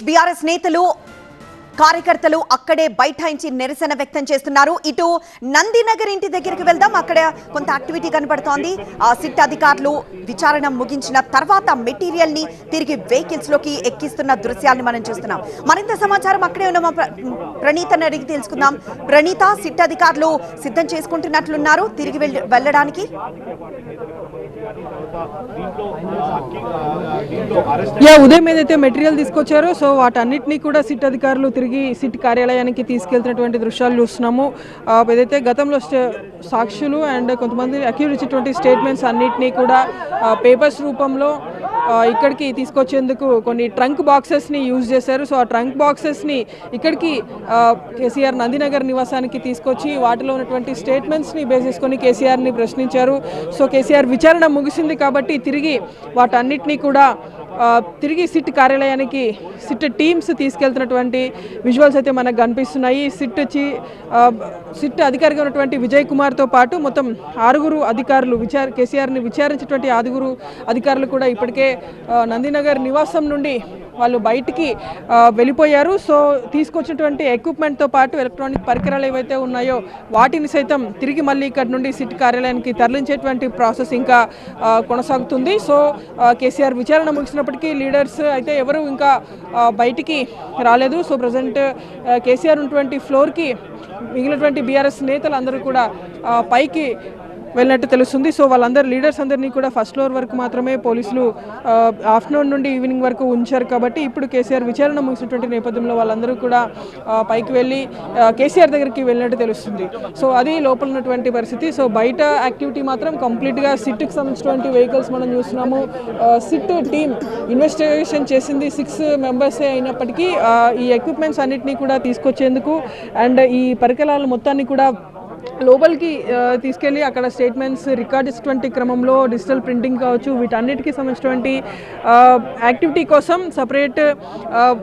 BRS నేతలు కార్యకర్తలు అక్కడే బైఠాయించి నిరసన వ్యక్తం చేస్తున్నారు. ఇటు నందినగర్ ఇంటి దగ్గరికి వెళ్దాం. అక్కడ కొంత యాక్టివిటీ కనబడుతోంది. సిట్ అధికారులు విచారణ ముగించిన తర్వాత మెటీరియల్ ని తిరిగి వెహికల్స్ లోకి ఎక్కిస్తున్న దృశ్యాలను మనం చూస్తున్నాం. మరింత సమాచారం అక్కడే ఉన్న ప్రణీతని అడిగి తెలుసుకుందాం. ప్రణీత, సిట్ అధికారులు సిద్ధం చేసుకుంటున్నట్లున్నారు తిరిగి వెళ్ళడానికి. ఉదయం ఏదైతే మెటీరియల్ తీసుకొచ్చారో సో వాటన్నిటినీ కూడా సిట్ అధికారులు తిరిగి సిట్ కార్యాలయానికి తీసుకెళ్తున్నటువంటి దృశ్యాలు చూస్తున్నాము. ఏదైతే గతంలో సాక్షులు అండ్ కొంతమంది అక్యూజ్ ఇచ్చినటువంటి స్టేట్మెంట్స్ అన్నిటినీ కూడా పేపర్స్ రూపంలో ఇక్కడికి తీసుకొచ్చేందుకు కొన్ని ట్రంక్ బాక్సెస్ని యూజ్ చేశారు. సో ఆ ట్రంక్ బాక్సెస్ని ఇక్కడికి కేసీఆర్ నందినగర్ నివాసానికి తీసుకొచ్చి వాటిలో ఉన్నటువంటి స్టేట్మెంట్స్ని బేస్ చేసుకొని కేసీఆర్ని ప్రశ్నించారు. సో కేసీఆర్ విచారణ ముగిసింది కాబట్టి తిరిగి వాటన్నిటినీ కూడా తిరిగి సిట్ కార్యాలయానికి సిట్ టీమ్స్ తీసుకెళ్తున్నటువంటి విజువల్స్ అయితే మనకు కనిపిస్తున్నాయి. సిట్ అధికారిగా ఉన్నటువంటి విజయ్ కుమార్తో పాటు మొత్తం 6 అధికారులు కేసీఆర్ని విచారించేటువంటి 6 అధికారులు కూడా ఇప్పటికే నందినగర్ నివాసం నుండి వాళ్ళు బయటికి వెళ్ళిపోయారు. సో తీసుకొచ్చినటువంటి ఎక్విప్మెంట్తో పాటు ఎలక్ట్రానిక్ పరికరాలు ఏవైతే ఉన్నాయో వాటిని సైతం తిరిగి మళ్ళీ ఇక్కడ నుండి సిట్ కార్యాలయానికి తరలించేటువంటి ప్రాసెస్ ఇంకా కొనసాగుతుంది. సో కేసీఆర్ విచారణ ముగిసినప్పటికీ లీడర్స్ అయితే ఎవరు ఇంకా బయటికి రాలేదు. సో ప్రజెంట్ కేసీఆర్ ఉన్నటువంటి ఫ్లోర్కి మిగిలినటువంటి బీఆర్ఎస్ నేతలు అందరూ కూడా పైకి వెళ్ళినట్టు తెలుస్తుంది. సో వాళ్ళందరూ లీడర్స్ అందరినీ కూడా ఫస్ట్ ఫ్లోర్ వరకు మాత్రమే పోలీసులు ఆఫ్టర్నూన్ నుండి ఈవినింగ్ వరకు ఉంచారు. కాబట్టి ఇప్పుడు కేసీఆర్ విచారణ ముగిసినటువంటి నేపథ్యంలో వాళ్ళందరూ కూడా పైకి వెళ్ళి కేసీఆర్ దగ్గరికి వెళ్ళినట్టు తెలుస్తుంది. సో అది లోపల ఉన్నటువంటి పరిస్థితి. సో బయట యాక్టివిటీ మాత్రం కంప్లీట్గా సిట్కి సంబంధించినటువంటి వెహికల్స్ మనం చూస్తున్నాము. సిట్ టీమ్ ఇన్వెస్టిగేషన్ చేసింది 6 మెంబర్సే అయినప్పటికీ ఈ ఎక్విప్మెంట్స్ అన్నిటినీ కూడా తీసుకొచ్చేందుకు అండ్ ఈ పరికరాలు మొత్తాన్ని కూడా లోపలికి తీసుకెళ్ళి అక్కడ స్టేట్మెంట్స్ రికార్డ్ ఇచ్చినటువంటి క్రమంలో డిజిటల్ ప్రింటింగ్ కావచ్చు వీటన్నిటికీ సంబంధించినటువంటి యాక్టివిటీ కోసం సపరేట్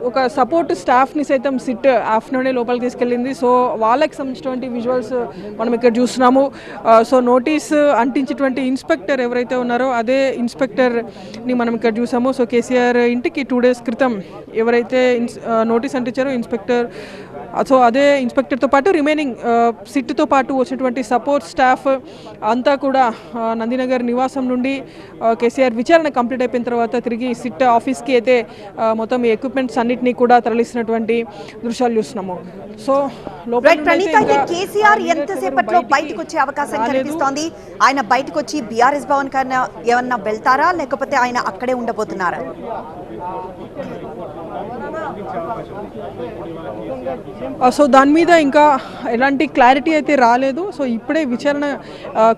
ఒక సపోర్ట్ స్టాఫ్ని సైతం సిట్ ఆఫ్టర్నూనే లోపలికి తీసుకెళ్ళింది. సో వాళ్ళకి సంబంధించినటువంటి విజువల్స్ మనం ఇక్కడ చూస్తున్నాము. సో నోటీస్ అంటించేటువంటి ఇన్స్పెక్టర్ ఎవరైతే ఉన్నారో అదే ఇన్స్పెక్టర్ని మనం ఇక్కడ చూసాము. సో కేసీఆర్ ఇంటికి 2 days క్రితం ఎవరైతే నోటీస్ అంటించారో ఇన్స్పెక్టర్, సో అదే ఇన్స్పెక్టర్తో పాటు రిమైనింగ్ సిట్తో పాటు వచ్చినటువంటి సపోర్ట్ స్టాఫ్ అంతా కూడా నందినగర్ నివాసం నుండి కేసీఆర్ విచారణ కంప్లీట్ అయిపోయిన తర్వాత తిరిగి సిట్ ఆఫీస్కి అయితే మొత్తం ఈ ఎక్విప్మెంట్స్ అన్నిటినీ కూడా తరలిస్తున్నటువంటి దృశ్యాలు చూస్తున్నాము. సో కేసీఆర్ ఎంతసేపట్లో బయటకు వచ్చే అవకాశం కనిపిస్తోంది? ఆయన బయటకు వచ్చి బీఆర్ఎస్ భవన్ కన్నా ఏమన్నా వెళ్తారా లేకపోతే ఆయన అక్కడే ఉండబోతున్నారా? సో దాని మీద ఇంకా ఎలాంటి క్లారిటీ అయితే రాలేదు. సో ఇప్పుడే విచారణ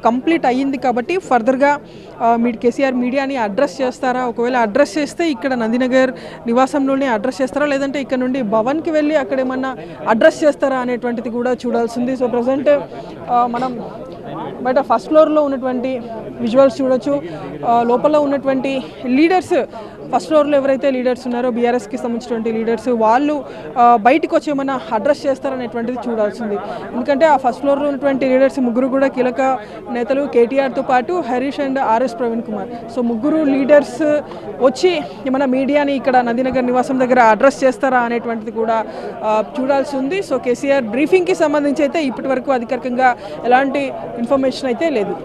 కంప్లీట్ అయ్యింది కాబట్టి ఫర్దర్గా కేసీఆర్ మీడియాని అడ్రస్ చేస్తారా, ఒకవేళ అడ్రస్ చేస్తే ఇక్కడ నందినగర్ నివాసంలోనే అడ్రస్ చేస్తారా లేదంటే ఇక్కడ నుండి భవన్కి వెళ్ళి అక్కడ ఏమన్నా అడ్రస్ చేస్తారా అనేటువంటిది కూడా చూడాల్సింది. సో ప్రజెంట్ మనం బయట ఫస్ట్ ఫ్లోర్లో ఉన్నటువంటి విజువల్స్ చూడొచ్చు. లోపల ఉన్నటువంటి లీడర్స్ ఫస్ట్ ఫ్లోర్లో ఎవరైతే లీడర్స్ ఉన్నారో బీఆర్ఎస్కి సంబంధించినటువంటి లీడర్స్ వాళ్ళు బయటకు వచ్చి ఏమైనా అడ్రస్ చేస్తారనేటువంటిది చూడాల్సింది. ఎందుకంటే ఆ ఫస్ట్ ఫ్లోర్లో ఉన్నటువంటి లీడర్స్ 3 కూడా కీలక నేతలు కేటీఆర్తో పాటు Harish and RS Praveen Kumar. So 3 leaders వచ్చి ఏమైనా మీడియాని ఇక్కడ నందినగర్ నివాసం దగ్గర అడ్రస్ చేస్తారా అనేటువంటిది కూడా చూడాల్సి ఉంది. సో కేసీఆర్ బ్రీఫింగ్కి సంబంధించి అయితే ఇప్పటి వరకు అధికారికంగా ఎలాంటి ఇన్ఫర్మేషన్ అయితే లేదు.